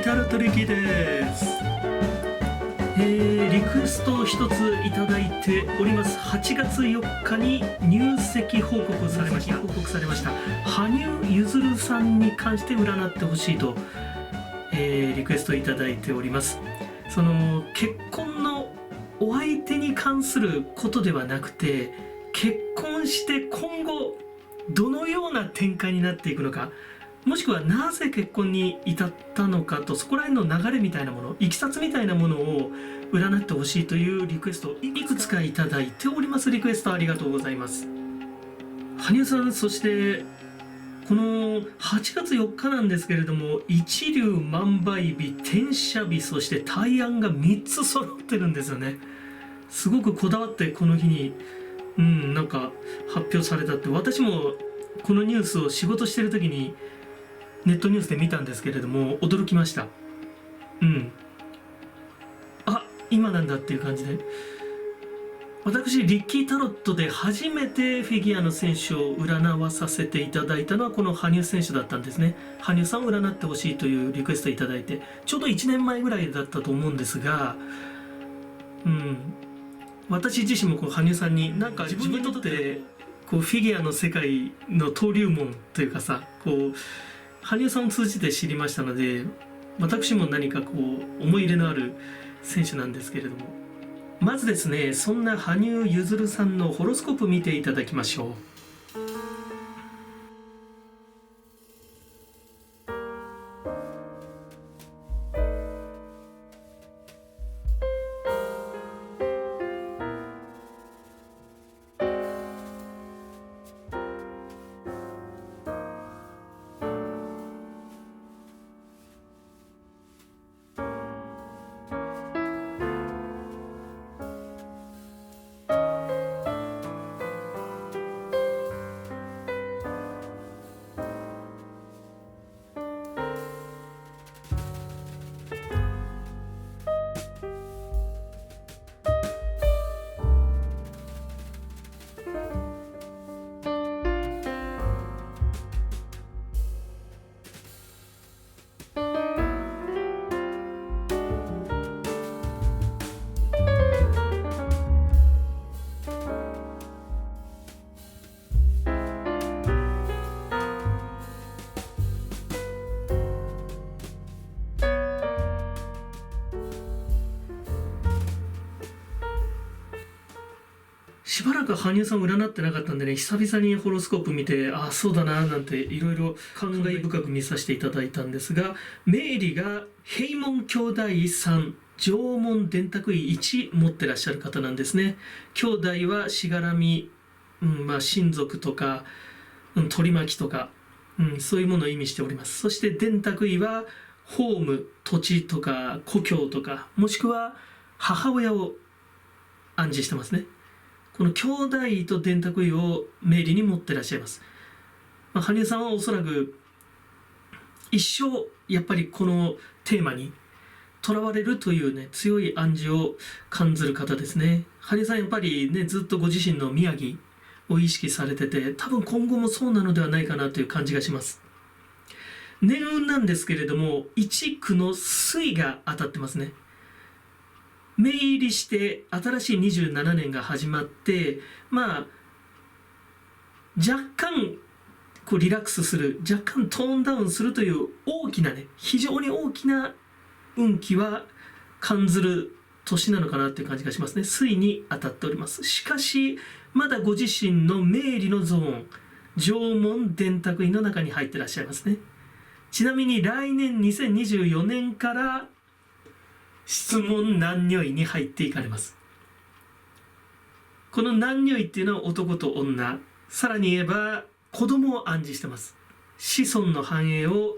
タルトリキです。リクエストを一ついただいております。8月4日に入籍報告されました羽生結弦さんに関して占ってほしいと、リクエストいただいております。その結婚のお相手に関することではなくて、結婚して今後どのような展開になっていくのか、もしくはなぜ結婚に至ったのかと、そこら辺の流れみたいなもの、いきさつみたいなものを占ってほしいというリクエストをいくつかいただいております。リクエストありがとうございます。羽生さん、そしてこの8月4日なんですけれども、一粒万倍日、天赦日、そして大安が3つ揃ってるんですよね。すごくこだわってこの日になんか発表されたって、私もこのニュースを仕事してる時にネットニュースで見たんですけれども、驚きました。あ、今なんだっていう感じで、私リッキータロットで初めてフィギュアの選手を占わさせていただいたのはこの羽生選手だったんですね。羽生さんを占ってほしいというリクエストいただいて、ちょうど1年前ぐらいだったと思うんですが、私自身もこう羽生さんになんか自分にとってこうフィギュアの世界の登竜門というかさ、こう羽生さんを通じて知りましたので、私も何かこう思い入れのある選手なんですけれども、まずですね、そんな羽生結弦さんのホロスコープ見ていただきましょう。しばらく羽生さん占ってなかったんでね、久々にホロスコープ見て、ああそうだななんていろいろ感慨深く見させていただいたんですが、命理が閉門兄弟3、縄文電卓位1持ってらっしゃる方なんですね。兄弟はしがらみ、親族とか、取り巻きとか、そういうものを意味しております。そして電卓位はホーム、土地とか故郷とか、もしくは母親を暗示してますね。この兄弟と電卓位を命理に持ってらっしゃいます。羽生さんはおそらく一生やっぱりこのテーマにとらわれるというね、強い暗示を感じる方ですね。羽生さんやっぱりね、ずっとご自身の宮城を意識されてて、多分今後もそうなのではないかなという感じがします。年運なんですけれども、一区の水が当たってますね。命入りして新しい27年が始まって、若干こうリラックスする、若干トーンダウンするという大きなね、非常に大きな運気は感じる年なのかなという感じがしますね。水に当たっております。しかしまだご自身の命理のゾーン、縄文電卓位の中に入ってらっしゃいますね。ちなみに来年2024年から質問男女位に入っていかれます。この男女位っていうのは男と女、さらに言えば子供を暗示してます。子孫の繁栄を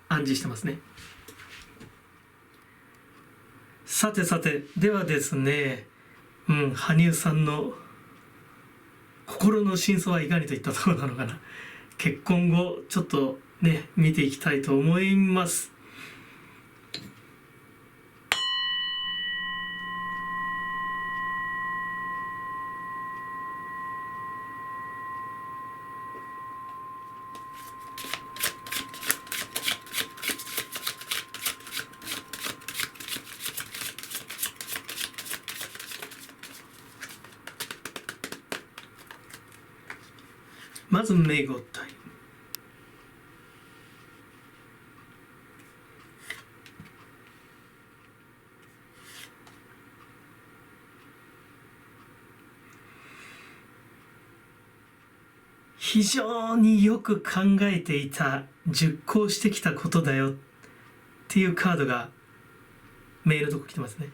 暗示してますね。さてさて、ではですね、羽生さんの心の真相はいかにといったところなのかな。結婚後ちょっとね、見ていきたいと思います。まず目ごたえ。非常によく考えていた、熟考してきたことだよっていうカードがメールのとこ来てますね。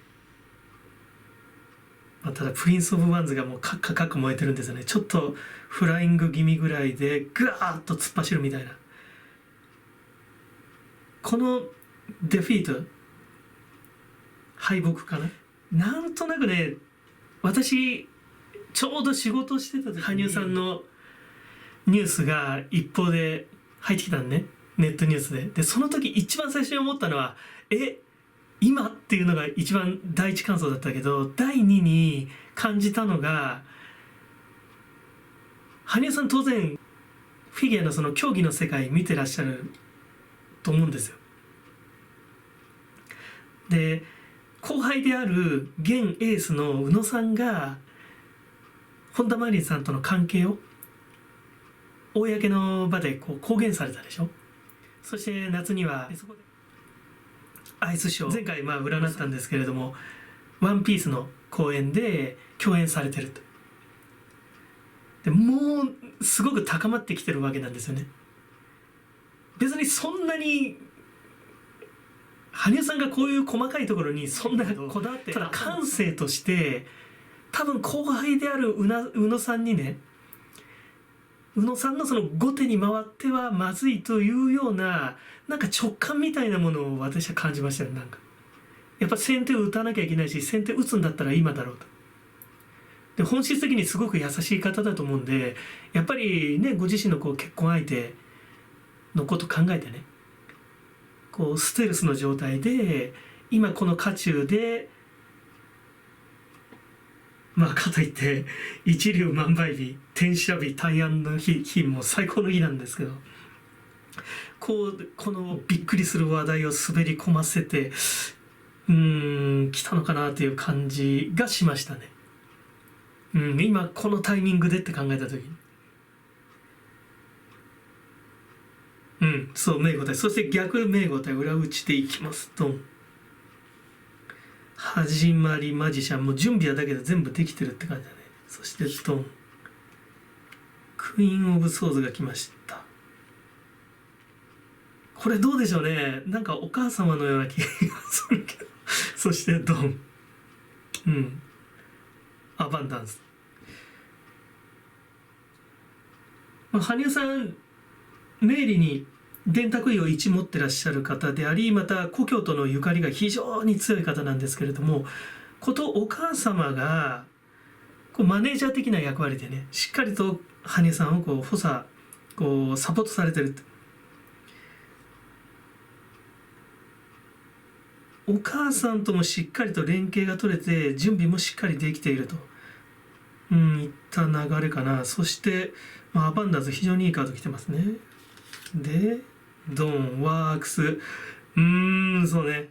ただプリンス・オブ・ワンズがもうカッカカッカ燃えてるんですよね。ちょっとフライング気味ぐらいでグワーッと突っ走るみたいな。このデフィート、敗北かな。なんとなくね、私ちょうど仕事してた時に羽生さんのニュースが一方で入ってきたんね、ネットニュースで。でその時一番最初に思ったのは今っていうのが一番第一感想だったけど、第二に感じたのが、羽生さん当然フィギュアのその競技の世界見てらっしゃると思うんですよ。で後輩である現エースの宇野さんが本田真凜さんとの関係を公の場で公言されたでしょ。そして夏にはアイスショー、前回占ったんですけれども、ワンピースの公演で共演されてると。でもうすごく高まってきてるわけなんですよね。別にそんなに羽生さんがこういう細かいところにそんなこだわって、ただ感性として多分後輩である宇野さんにね、宇野さんのその後手に回ってはまずいというような、なんか直感みたいなものを私は感じましたよ。なんかやっぱ先手を打たなきゃいけないし、先手打つんだったら今だろうと。で本質的にすごく優しい方だと思うんで、やっぱりね、ご自身の結婚相手のこと考えてね、ステルスの状態で今この渦中で、かといって一粒万倍日、天赦日、大安の日も最高の日なんですけど、このびっくりする話題を滑り込ませて来たのかなという感じがしましたね。今このタイミングでって考えた時に、そう名答え、そして逆名答え裏打ちでいきますと、始まりマジシャン、もう準備はだけど全部できてるって感じだね。そしてドン、クイーン・オブ・ソーズが来ました。これどうでしょうね、なんかお母様のような気がするけどそしてドン、アバンダンス。羽生さん、明理に電卓位を1持ってらっしゃる方であり、また故郷とのゆかりが非常に強い方なんですけれども、お母様がマネージャー的な役割でね、しっかりと羽生さんを補佐サポートされてる。お母さんともしっかりと連携が取れて、準備もしっかりできているといった流れかな。そしてアバンダンス、非常にいいカード来てますね。でドン、ワークス、そうね、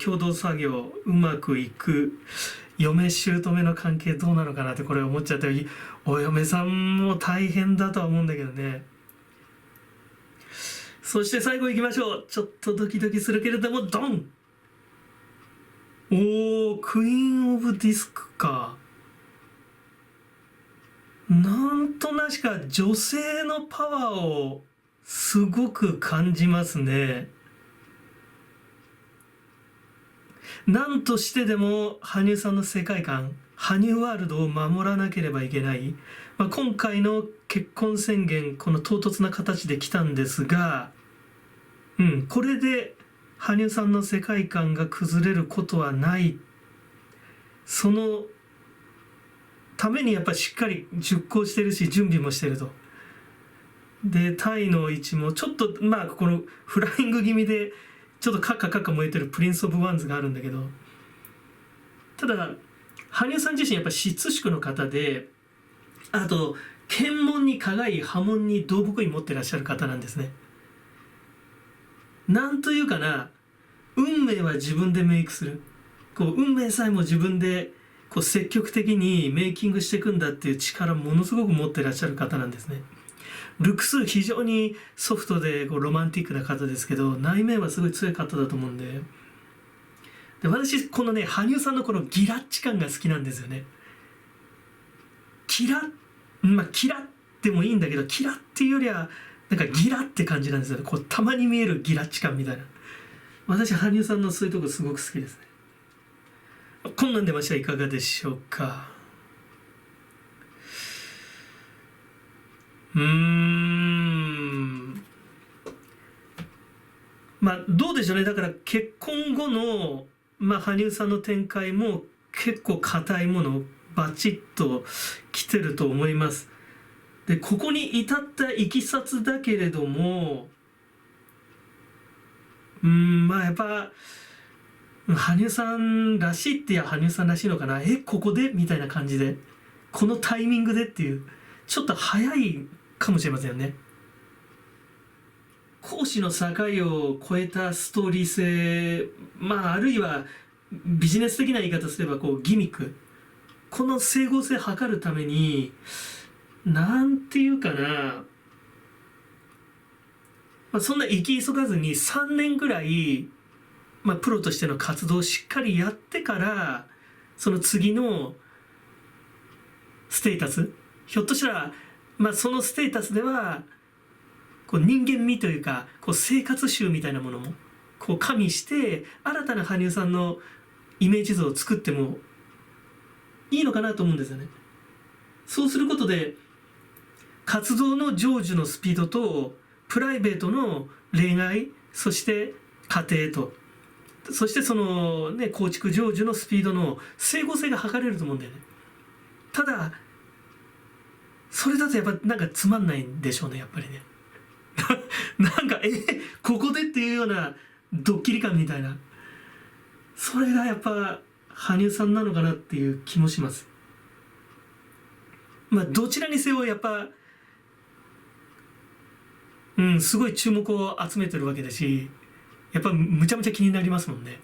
共同作業うまくいく、嫁姑の関係どうなのかなってこれ思っちゃったり、お嫁さんも大変だとは思うんだけどね。そして最後いきましょう。ちょっとドキドキするけれども、ドン、クイーン・オブ・ディスクか。なんとなしか女性のパワーをすごく感じますね。何としてでも羽生さんの世界観、羽生ワールドを守らなければいけない、今回の結婚宣言、この唐突な形で来たんですが、これで羽生さんの世界観が崩れることはない。そのためにやっぱりしっかり熟考してるし、準備もしてると。でタイの位置もちょっとこのフライング気味でちょっとカッカカッカ燃えてるプリンス・オブ・ワンズがあるんだけど、ただ羽生さん自身やっぱり質宿の方で、あと検問に加害、破門に同木印持ってらっしゃる方なんですね。なんというかな、運命は自分でメイクする、運命さえも自分で積極的にメイキングしていくんだっていう力ものすごく持ってらっしゃる方なんですね。ルックス非常にソフトでこうロマンティックな方ですけど、内面はすごい強い方だと思うんで、私このね羽生さんのこのギラッチ感が好きなんですよね。キラキラでもいいんだけど、キラっていうよりはなんかギラって感じなんですよね。こうたまに見えるギラッチ感みたいな。私羽生さんのそういうとこすごく好きですね。こんなん出ました。いかがでしょうか。どうでしょうね。だから結婚後の羽生さんの展開も結構硬いものバチッと来てると思います。でここに至ったいきさつだけれども、やっぱ羽生さんらしいって羽生さんらしいのかな。ここでみたいな感じで、このタイミングでっていう、ちょっと早いかもしれませんよね。公私の境を超えたストーリー性、あるいはビジネス的な言い方すればこうギミック、この整合性を図るためになんていうかな、そんな生き急がずに3年ぐらい、プロとしての活動をしっかりやってから、その次のステータス、ひょっとしたら、そのステータスではこう人間味というかこう生活習みたいなものもこう加味して新たな羽生さんのイメージ像を作ってもいいのかなと思うんですよね。そうすることで活動の成就のスピードとプライベートの恋愛、そして家庭と、そしてそのね構築成就のスピードの整合性が図れると思うんだよね。ただそれだとやっぱなんかつまんないんでしょうね、やっぱりね。なんかここでっていうようなドッキリ感みたいな、それがやっぱ羽生さんなのかなっていう気もします。どちらにせよやっぱすごい注目を集めてるわけだし、やっぱむちゃむちゃ気になりますもんね。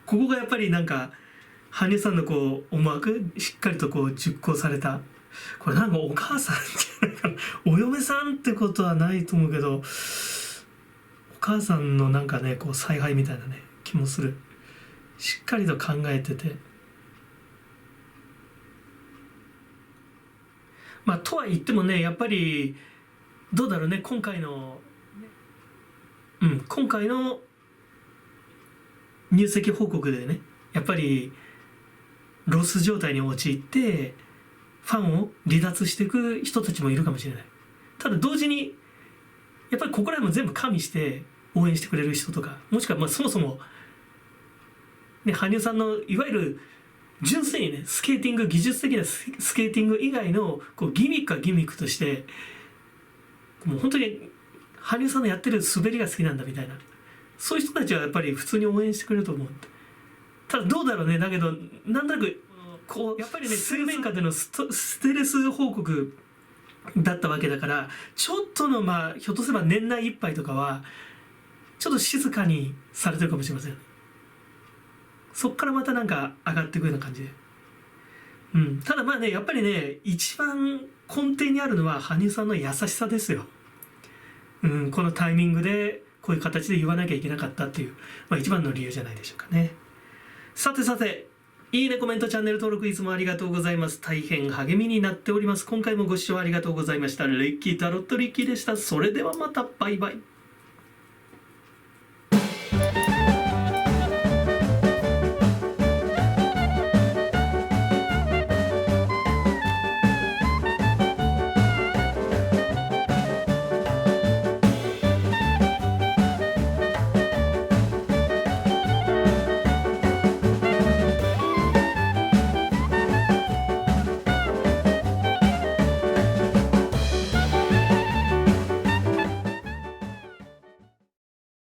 ここがやっぱりなんか羽生さんのこう思惑しっかりとこう熟考された、これなんかお母さんじゃないかな、お嫁さんってことはないと思うけど、お母さんのなんかねこう采配みたいなね気もする。しっかりと考えてて、とは言ってもね、やっぱりどうだろうね、今回の入籍報告でね、やっぱりロス状態に陥ってファンを離脱していく人たちもいるかもしれない。ただ同時にやっぱりここら辺も全部加味して応援してくれる人とか、もしくはそもそも、ね、羽生さんのいわゆる純粋にねスケーティング、技術的なスケーティング以外のこうギミックはギミックとして、もう本当に羽生さんのやってる滑りが好きなんだみたいな、そういう人たちはやっぱり普通に応援してくれると思う。ただどうだろうね、だけどなんとなくこうやっぱりね水面下でのステレス報告だったわけだから、ちょっとのひょっとすれば年内いっぱいとかはちょっと静かにされてるかもしれません。そっからまたなんか上がっていくような感じで、ただやっぱりね一番根底にあるのは羽生さんの優しさですよ。このタイミングでこういう形で言わなきゃいけなかったっていう、一番の理由じゃないでしょうかね。さて、いいね、コメント、チャンネル登録いつもありがとうございます。大変励みになっております。今回もご視聴ありがとうございました。リッキータロットリッキーでした。それではまた、バイバイ。